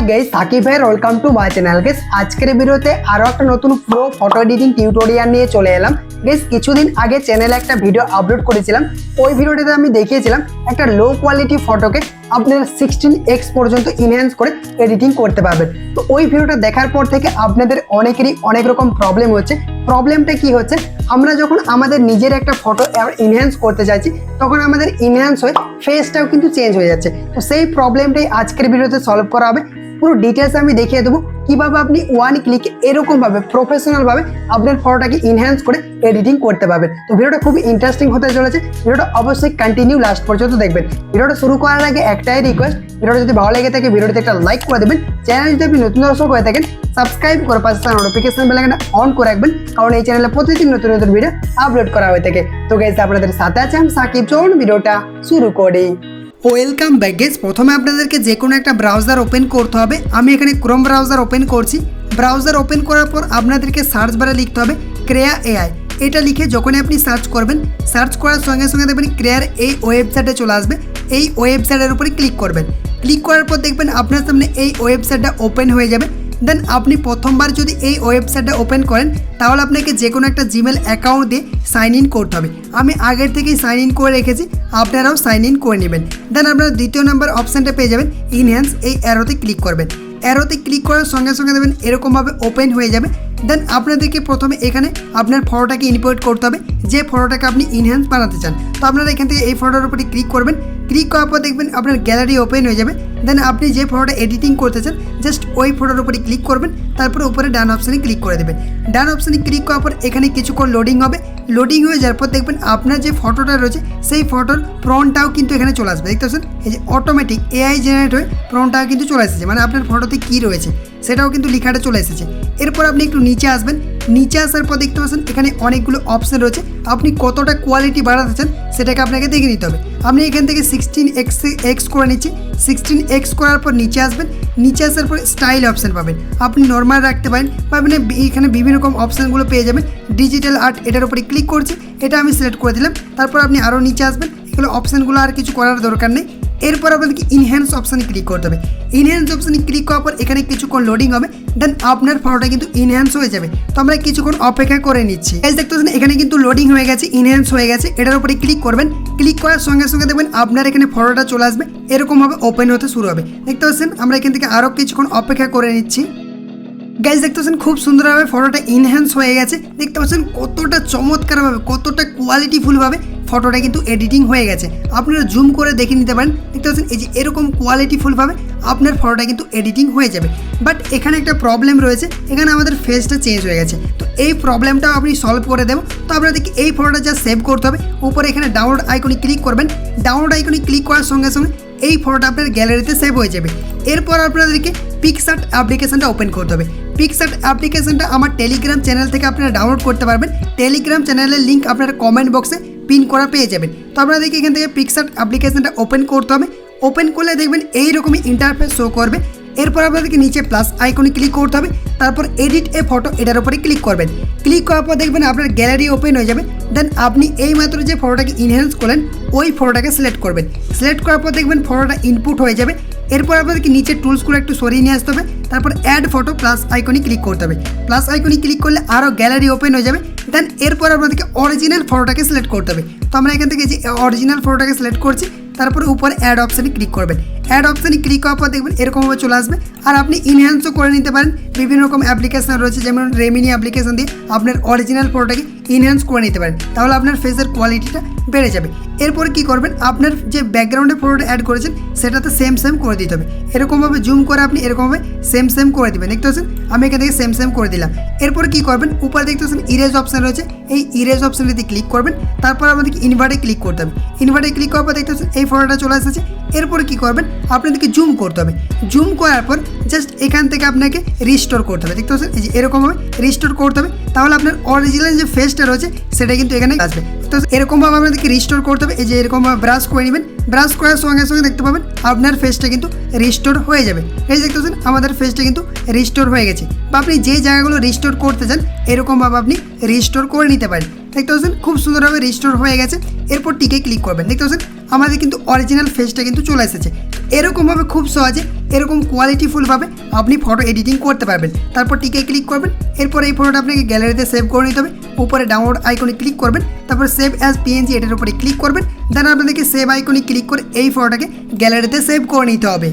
High guys Sakib भाई welcome to my channel guys आजकेर भिडियोते आरो एक नतून प्रो फटो एडिटिंग टिউটোরিয়াল নিয়ে চলে এলাম गाइस কিছুদিন আগে চ্যানেলে একটা ভিডিও আপলোড করেছিলাম ওই ভিডিওটাতে আমি দেখিয়েছিলাম একটা লো কোয়ালিটি ফটোকে আপনারা 16x পর্যন্ত এনহ্যান্স করে এডিটিং করতে পারবেন। তো ওই ভিডিওটা দেখার পর থেকে আপনাদের অনেকেরই অনেক রকম প্রবলেম হচ্ছে। প্রবলেমটা কি হচ্ছে, আমরা যখন আমাদের নিজের একটা ফটো এনহ্যান্স করতে চাইছি তখন আমাদের এনহ্যান্স হয়ে ফেসটাও কিন্তু চেঞ্জ হয়ে যাচ্ছে। তো সেই প্রবলেমটাই আজকের ভিডিওতে সলভ করা হবে। পুরো ডিটেলস আমি দেখিয়ে দেবো কিভাবে আপনি ওয়ান ক্লিকে এরকম ভাবে প্রফেশনাল ভাবে আপনার ফটোটাকে এনহ্যান্স করে এডিটিং করতে পারবেন। তো ভিডিওটা খুব ইন্টারেস্টিং হতে চলেছে, ভিডিওটা অবশ্যই কন্টিনিউ লাস্ট পর্যন্ত দেখবেন। ভিডিওটা শুরু করার আগে একটাই রিকোয়েস্ট, ভিডিওটা যদি ভালো লেগে থাকে ভিডিওতে একটা লাইক করে দেবেন। চ্যানেল যদি আপনি নতুন দর্শক হয়ে থাকেন সাবস্ক্রাইব করে পাশে থাকা নোটিফিকেশন বেল আইকনটা অন করে রাখবেন, কারণ এই চ্যানেলে প্রতিদিন নতুন নতুন ভিডিও আপলোড করা হয়ে থাকে। তো গাইস আপনাদের সাথে আছে আমি সাকিব, চলুন ভিডিওটা শুরু করি। Welcome back guys. প্রথমে আপনাদেরকে যে কোনো একটা ব্রাউজার ওপেন করতে হবে। আমি এখানে ক্রোম ব্রাউজার ওপেন করছি। ব্রাউজার ওপেন করার পর আপনাদেরকে সার্চ বারে লিখতে হবে ক্রেয়া এআই। এটা লিখে যখনই আপনি সার্চ করবেন, সার্চ করার সঙ্গে সঙ্গে দেখবেন ক্রেয়ার এই ওয়েবসাইটে চলে আসবে। এই ওয়েবসাইটের উপরে ক্লিক করবেন। ক্লিক করার পর দেখবেন আপনার সামনে এই ওয়েবসাইটটা ওপেন হয়ে যাবে। দেন আপনি প্রথমবার যদি এই ওয়েবসাইটটা ওপেন করেন তাহলে আপনাকে যে কোনো একটা জিমেল অ্যাকাউন্ট দিয়ে সাইন ইন করতে হবে। আমি আগের থেকেই সাইন ইন করে রেখেছি, আপনারাও সাইন ইন করে নেবেন। দেন আপনারা দ্বিতীয় নাম্বার অপশানটা পেয়ে যাবেন ইনহ্যান্স, এই অ্যারোতে ক্লিক করবেন। অ্যারোতে ক্লিক করার সঙ্গে সঙ্গে দেবেন এরকমভাবে ওপেন হয়ে যাবে। দেন আপনাদেরকে প্রথমে এখানে আপনার ফটোটাকে ইম্পোর্ট করতে হবে, যে ফটোটাকে আপনি ইনহ্যান্স বানাতে চান। তো আপনারা এখান থেকে এই ফটোর উপরে ক্লিক করবেন। ক্লিক করার পর দেখবেন আপনার গ্যালারি ওপেন হয়ে যাবে। দেন আপনি যে ফটোটা এডিটিং করতে চান জাস্ট ওই ফটোর উপরে ক্লিক করবেন, তারপরে উপরে ডান অপশানে ক্লিক করে দেবেন। ডান অপশানে ক্লিক করার পর এখানে কিছুক্ষণ লোডিং হবে। লোডিং হয়ে যাওয়ার পর দেখবেন আপনার যে ফটোটা রয়েছে সেই ফটোর প্রন্টটাও কিন্তু এখানে চলে আসবে। দেখতে পাচ্ছেন এই যে অটোমেটিক এআই জেনারেট হয়ে প্রন্টটাও কিন্তু চলে এসেছে, মানে আপনার ফটোতে কী রয়েছে সেটাও কিন্তু লেখাটা চলে এসেছে। এরপর আপনি একটু নিচে আসবেন। নিচে আসার পর দেখতে পাচ্ছেন এখানে অনেকগুলো অপশান রয়েছে। আপনি কতটা কোয়ালিটি বাড়াতে চান সেটাকে আপনাকে দেখে নিতে হবে। আমি এখান থেকে 16x করে নিচ্ছি। 16x করার পর নিচে আসবেন। নিচে আসার পর স্টাইল অপশান পাবেন, আপনি নর্মাল রাখতে পারেন বা আপনি এখানে বিভিন্ন রকম অপশানগুলো পেয়ে যাবেন। ডিজিটাল আর্ট এটার উপরে ক্লিক করছি, এটা আমি সিলেক্ট করে দিলাম। তারপর আপনি আরও নিচে আসবেন। এগুলো অপশানগুলো আর কিছু করার দরকার নেই। এরপর আপনাদেরকে ইনহ্যান্স অপশানে ক্লিক করতে হবে। ইনহ্যান্স অপশানে ক্লিক করার পর এখানে কিছুক্ষণ লোডিং হবে। দেন আপনার ফটোটা কিন্তু ইনহ্যান্স হয়ে যাবে। তো আমরা কিছুক্ষণ অপেক্ষা করে নিচ্ছি। গাইস দেখতে পাচ্ছেন এখানে কিন্তু লোডিং হয়ে গেছে, ইনহ্যান্স হয়ে গেছে। এটার উপরে ক্লিক করবেন। ক্লিক করার সঙ্গে সঙ্গে দেখবেন আপনার এখানে ফটোটা চলে আসবে, এরকমভাবে ওপেন হতে শুরু হবে। দেখতে পাচ্ছেন আমরা এখান থেকে আরও কিছুক্ষণ অপেক্ষা করে নিচ্ছি। গাইস দেখতে পাচ্ছেন খুব সুন্দরভাবে ফটোটা ইনহ্যান্স হয়ে গেছে। দেখতে পাচ্ছেন কতটা চমৎকারভাবে, কতটা কোয়ালিটিফুলভাবে ফটোটা কিন্তু এডিটিং হয়ে গেছে। আপনারা জুম করে দেখে নিতে পারেন। দেখতে পাচ্ছেন এই যে এরকম কোয়ালিটিফুলভাবে আপনার ফটোটা কিন্তু এডিটিং হয়ে যাবে। বাট এখানে একটা প্রবলেম রয়েছে, এখানে আমাদের ফেসটা চেঞ্জ হয়ে গেছে। তো এই প্রবলেমটাও আপনি সলভ করে দেবো। তো আপনাদেরকে এই ফটোটা যা সেভ করতে হবে, উপরে এখানে ডাউনলোড আইকনে ক্লিক করবেন। ডাউনলোড আইকনে ক্লিক করার সঙ্গে সঙ্গে এই ফটোটা আপনার গ্যালারিতে সেভ হয়ে যাবে। এরপর আপনাদেরকে পিক্সআর্ট অ্যাপ্লিকেশনটা ওপেন করতে হবে। পিক্সআর্ট অ্যাপ্লিকেশনটা আমার টেলিগ্রাম চ্যানেল থেকে আপনারা ডাউনলোড করতে পারবেন। টেলিগ্রাম চ্যানেলের লিঙ্ক আপনারা কমেন্ট বক্সে পিন করা পেয়ে যাবেন। তো আপনাদেরকে এখান থেকে পিক্সআর্ট অ্যাপ্লিকেশনটা ওপেন করতে হবে। ওপেন করলে দেখবেন এইরকমই ইন্টারফেস শো করবে। এরপর আপনাদেরকে নিচে প্লাস আইকনে ক্লিক করতে হবে। তারপর এডিট এ ফটো এটার উপরে ক্লিক করবেন। ক্লিক করার পর দেখবেন আপনার গ্যালারি ওপেন হয়ে যাবে। দেন আপনি এইমাত্র যে ফটোটাকে ইনহ্যান্স করলেন ওই ফটোটাকে সিলেক্ট করবেন। সিলেক্ট করার পর দেখবেন ফটোটা ইনপুট হয়ে যাবে। এরপর আপনাদেরকে নিচে টুলসগুলো একটু সরিয়ে নিয়ে আসতে হবে। তারপর অ্যাড ফটো প্লাস আইকনে ক্লিক করতে হবে। প্লাস আইকনে ক্লিক করলে আরও গ্যালারি ওপেন হয়ে যাবে। দেন এরপর আপনাদেরকে অরিজিনাল ফটোটাকে সিলেক্ট করতে হবে। তো আমরা এখান থেকে যে অরিজিনাল ফটোটাকে সিলেক্ট করছি, তারপরে উপরে অ্যাড অপশানে ক্লিক করবেন। অ্যাড অপশানে ক্লিক করার পর দেখবেন এরকমভাবে চলে আসবে। আর আপনি ইনহ্যান্সও করে নিতে পারেন। বিভিন্ন রকম অ্যাপ্লিকেশান রয়েছে, যেমন রেমিনি অ্যাপ্লিকেশান দিয়ে আপনার অরিজিনাল ফটোটাকে ইনহ্যান্স করে নিতে পারেন, তাহলে আপনার ফেসের কোয়ালিটিটা বেড়ে যাবে। এরপর কি করবেন, আপনার যে ব্যাকগ্রাউন্ডে ফটোটা অ্যাড করেছেন সেটাতে সেম করে দিতে হবে। এরকমভাবে জুম করে আপনি এরকমভাবে সেম করে দেবেন। দেখতে পাচ্ছেন আমি এখান থেকে সেম করে দিলাম। এরপর কি করবেন, উপরে দেখতে পাচ্ছেন ইরেজ অপশান রয়েছে, এই ইরেজ অপশানটিতে ক্লিক করবেন। তারপর আমাদেরকে ইনভার্টে ক্লিক করতে হবে। ইনভার্টে ক্লিক করার পর দেখতে পাচ্ছেন এই ফটোটা চলে এসেছে। এরপর কি করবেন, আপনাদেরকে জুম করতে হবে। জুম করার পর জাস্ট এখান থেকে আপনাকে রিস্টোর করতে হবে। দেখতে পাচ্ছেন এই যে এরকমভাবে রিস্টোর করতে হবে, তাহলে আপনার অরিজিনাল যে ফেসটা রয়েছে সেটা কিন্তু এখানে আসবে। তো এরকমভাবে আপনাদেরকে রিস্টোর করতে হবে। এই যে এরকমভাবে ব্রাশ করে নেবেন। ব্রাশ করার সঙ্গে সঙ্গে দেখতে পাবেন আপনার ফেসটা কিন্তু রিস্টোর হয়ে যাবে। এই যে দেখতে পাচ্ছেন আমাদের ফেসটা কিন্তু রিস্টোর হয়ে গেছে। বা আপনি যে জায়গাগুলো রিস্টোর করতে চান এরকমভাবে আপনি রিস্টোর করে নিতে পারেন। দেখতে পাচ্ছেন খুব সুন্দরভাবে রিস্টোর হয়ে গেছে। এরপর টিকে ক্লিক করবেন। দেখতে পাচ্ছেন আমাদের কিন্তু অরিজিনাল ফেসটা কিন্তু চলে এসেছে। এরকমভাবে খুব সহজে এরকম কোয়ালিটিফুলভাবে আপনি ফটো এডিটিং করতে পারবেন। তারপর টিকে ক্লিক করবেন। এরপর এই ফটোটা আপনাকে গ্যালারিতে সেভ করে নিতে হবে। উপরে ডাউনলোড আইকনে ক্লিক করবেন, তারপর সেভ অ্যাজ পিএনজি এটার উপরে ক্লিক করবেন। দেন আপনাদেরকে সেভ আইকনে ক্লিক করে এই ফটোটাকে গ্যালারিতে সেভ করে নিতে হবে।